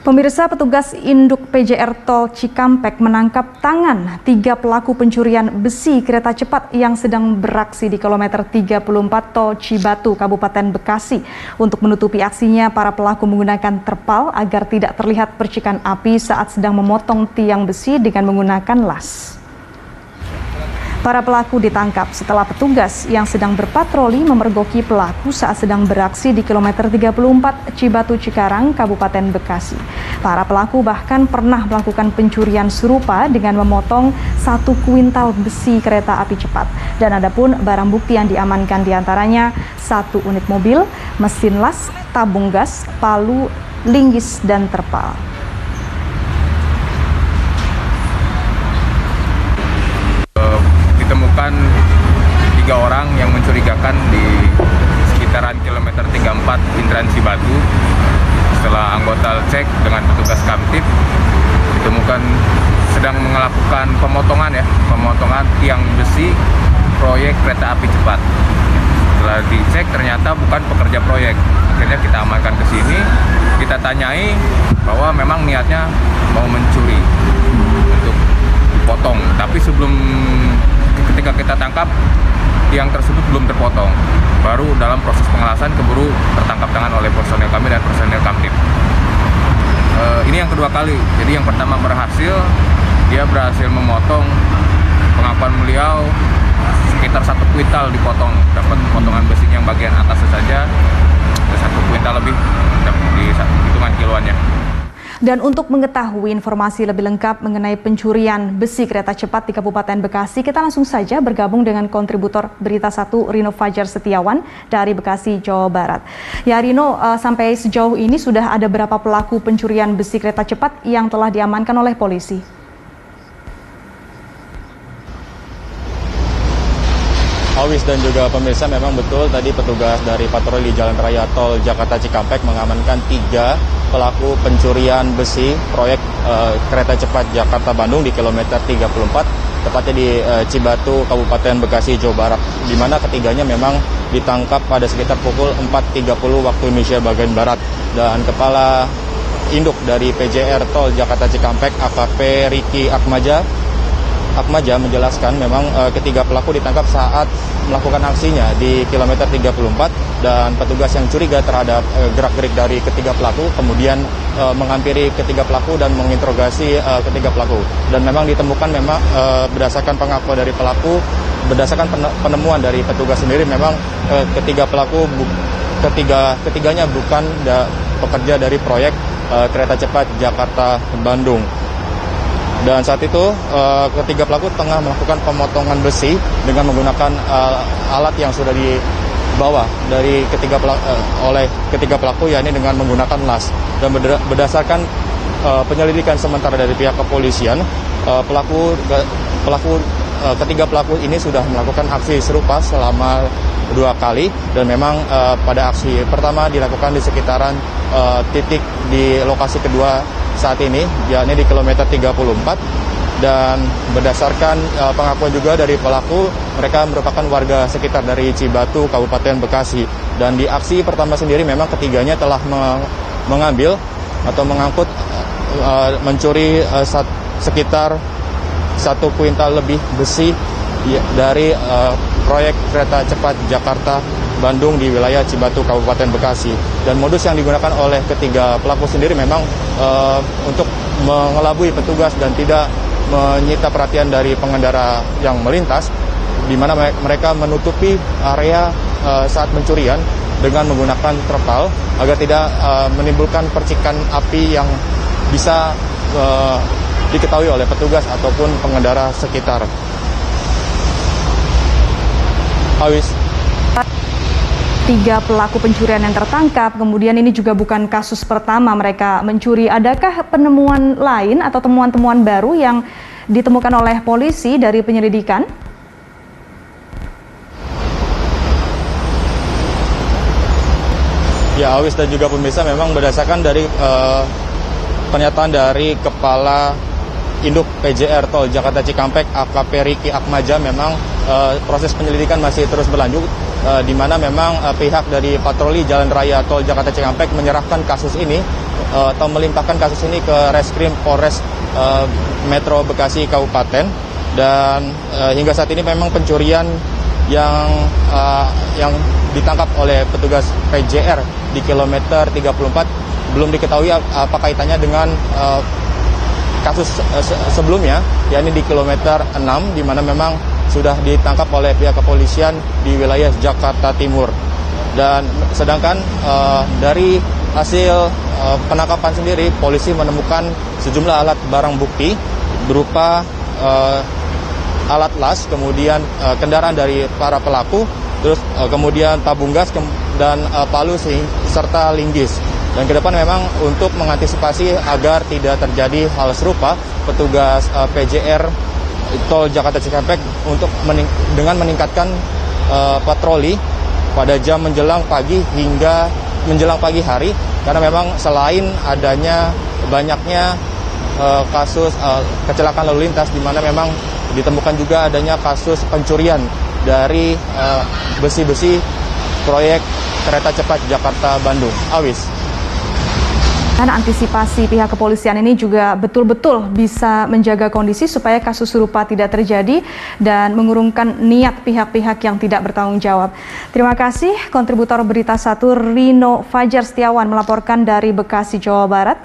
Pemirsa, petugas induk PJR Tol Cikampek menangkap tangan 3 pelaku pencurian besi kereta cepat yang sedang beraksi di kilometer 34 Tol Cibatu, Kabupaten Bekasi. Untuk menutupi aksinya, para pelaku menggunakan terpal agar tidak terlihat percikan api saat sedang memotong tiang besi dengan menggunakan las. Para pelaku ditangkap setelah petugas yang sedang berpatroli memergoki pelaku saat sedang beraksi di kilometer 34 Cibatu Cikarang, Kabupaten Bekasi. Para pelaku bahkan pernah melakukan pencurian serupa dengan memotong 1 kuintal besi kereta api cepat. Dan adapun barang bukti yang diamankan diantaranya 1 unit mobil, mesin las, tabung gas, palu, linggis, dan terpal. Ditemukan 3 orang yang mencurigakan di sekitaran kilometer 34 Indraan Cibatu. Setelah anggota cek dengan petugas Kamtib, ditemukan sedang melakukan pemotongan tiang besi proyek kereta api cepat. Setelah dicek ternyata bukan pekerja proyek. Akhirnya kita amankan ke sini, kita tanyai bahwa memang niatnya mau mencuri untuk dipotong, tapi ketika kita tangkap, tiang tersebut belum terpotong. Baru dalam proses pengelasan keburu tertangkap tangan oleh personel kami dan personel Kamtib. Ini yang kedua kali. Jadi yang pertama dia berhasil memotong, pengakuan beliau sekitar 1 kuintal dipotong. Dapat potongan besinya yang bagian atasnya saja, 1 kuintal lebih di hitungan kiloannya. Dan untuk mengetahui informasi lebih lengkap mengenai pencurian besi kereta cepat di Kabupaten Bekasi, kita langsung saja bergabung dengan kontributor Berita 1 Rino Fajar Setiawan dari Bekasi, Jawa Barat. Ya Rino, sampai sejauh ini sudah ada berapa pelaku pencurian besi kereta cepat yang telah diamankan oleh polisi? Awis dan juga pemirsa, memang betul tadi petugas dari patroli Jalan Raya Tol Jakarta Cikampek mengamankan 3 pelaku pencurian besi proyek kereta cepat Jakarta-Bandung di kilometer 34, tepatnya di Cibatu, Kabupaten Bekasi, Jawa Barat, di mana ketiganya memang ditangkap pada sekitar pukul 4.30 waktu Indonesia bagian Barat. Dan Kepala Induk dari PJR Tol Jakarta Cikampek, AKP Riki Akmaja menjelaskan memang ketiga pelaku ditangkap saat melakukan aksinya di kilometer 34, dan petugas yang curiga terhadap gerak-gerik dari ketiga pelaku kemudian menghampiri ketiga pelaku dan menginterogasi ketiga pelaku. Dan memang ditemukan berdasarkan pengakuan dari pelaku, berdasarkan penemuan dari petugas sendiri, memang ketiganya bukan pekerja dari proyek kereta cepat Jakarta-Bandung. Dan saat itu ketiga pelaku tengah melakukan pemotongan besi dengan menggunakan alat yang sudah dibawa dari oleh ketiga pelaku, yakni dengan menggunakan las. Dan berdasarkan penyelidikan sementara dari pihak kepolisian, ketiga pelaku ini sudah melakukan aksi serupa selama 2 kali, dan memang pada aksi pertama dilakukan di sekitaran titik di lokasi kedua saat ini, yakni di kilometer 34, dan berdasarkan pengakuan juga dari pelaku, mereka merupakan warga sekitar dari Cibatu, Kabupaten Bekasi. Dan di aksi pertama sendiri memang ketiganya telah mengambil atau mengangkut mencuri sekitar 1 kuintal lebih besi dari proyek kereta cepat Jakarta-Bandung di wilayah Cibatu, Kabupaten Bekasi. Dan modus yang digunakan oleh ketiga pelaku sendiri memang untuk mengelabui petugas dan tidak menyita perhatian dari pengendara yang melintas, di mana mereka menutupi area saat pencurian dengan menggunakan terpal agar tidak menimbulkan percikan api yang bisa diketahui oleh petugas ataupun pengendara sekitar. Awis. 3 pelaku pencurian yang tertangkap, kemudian ini juga bukan kasus pertama mereka mencuri. Adakah penemuan lain atau temuan-temuan baru yang ditemukan oleh polisi dari penyelidikan? Ya, Awis dan juga pemirsa, memang berdasarkan dari pernyataan dari Kepala Induk PJR Tol Jakarta Cikampek, AKP Riki Akmaja, memang proses penyelidikan masih terus berlanjut, di mana memang pihak dari patroli Jalan Raya Tol Jakarta Cikampek menyerahkan kasus ini atau melimpahkan kasus ini ke Reskrim Polres Metro Bekasi Kabupaten. Dan hingga saat ini memang pencurian yang ditangkap oleh petugas PJR di kilometer 34 belum diketahui apa kaitannya dengan kasus sebelumnya, yakni di kilometer 6, di mana memang sudah ditangkap oleh pihak kepolisian di wilayah Jakarta Timur. Dan sedangkan dari hasil penangkapan sendiri, polisi menemukan sejumlah alat barang bukti berupa alat las, kemudian kendaraan dari para pelaku, terus kemudian tabung gas dan palu serta linggis. Dan ke depan memang untuk mengantisipasi agar tidak terjadi hal serupa, petugas PJR Tol Jakarta Cikampek dengan meningkatkan patroli pada jam menjelang pagi hingga menjelang pagi hari, karena memang selain adanya banyaknya kasus kecelakaan lalu lintas, di mana memang ditemukan juga adanya kasus pencurian dari besi-besi proyek kereta cepat Jakarta-Bandung. Awis. Dan antisipasi pihak kepolisian ini juga betul-betul bisa menjaga kondisi supaya kasus serupa tidak terjadi dan mengurungkan niat pihak-pihak yang tidak bertanggung jawab. Terima kasih kontributor Berita 1 Rino Fajar Setiawan melaporkan dari Bekasi, Jawa Barat.